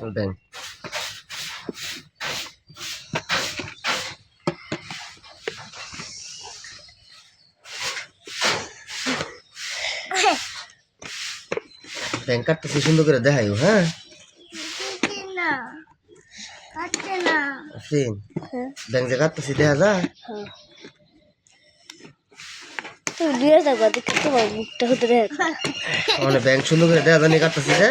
bank bank কাটতেছি সুন্দর করে দেখাইও হ্যাঁ ব্যাংক যে কাটতেছি দেখা যা মানে ব্যাংক সুন্দর করে দেখা জানি কাটতেছি যে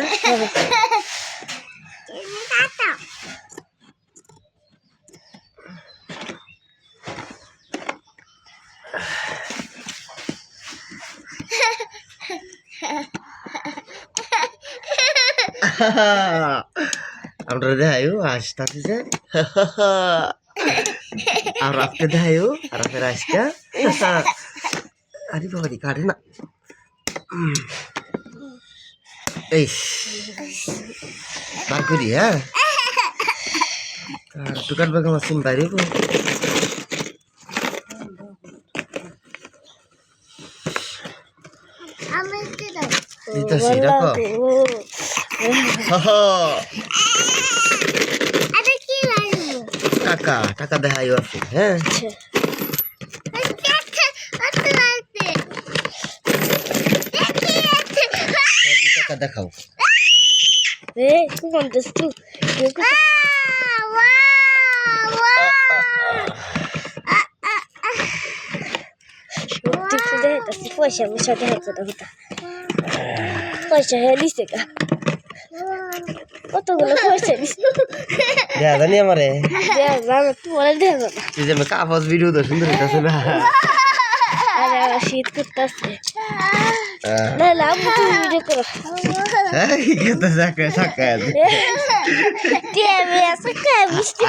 আমরা দেখাইও আসতেছি যে আর আপনি দেখাইও আর আপনার আজকা আরে বাবা কাটে না এই বার করি হ্যাঁ আর দোকান বাগান আসছেন বাইরে দিতেছি রাখো টাকা টাকা দেখাইও আছে হ্যাঁ টাকা দেখাও পয়সা পয়সা দেখাচ্ছে পয়সা হয়ে দিছে কতগুলো পয়সা দিছে দেখা জানি আমারে তোমার দেখো না তুই যে কাগজ ভিডিও তো সুন্দর হইতাছে না আরে আমার শীত করতেছে না না তুমি ভিডিও করো এই কত সাকা সাকা টিএমএ সাকা মিষ্টি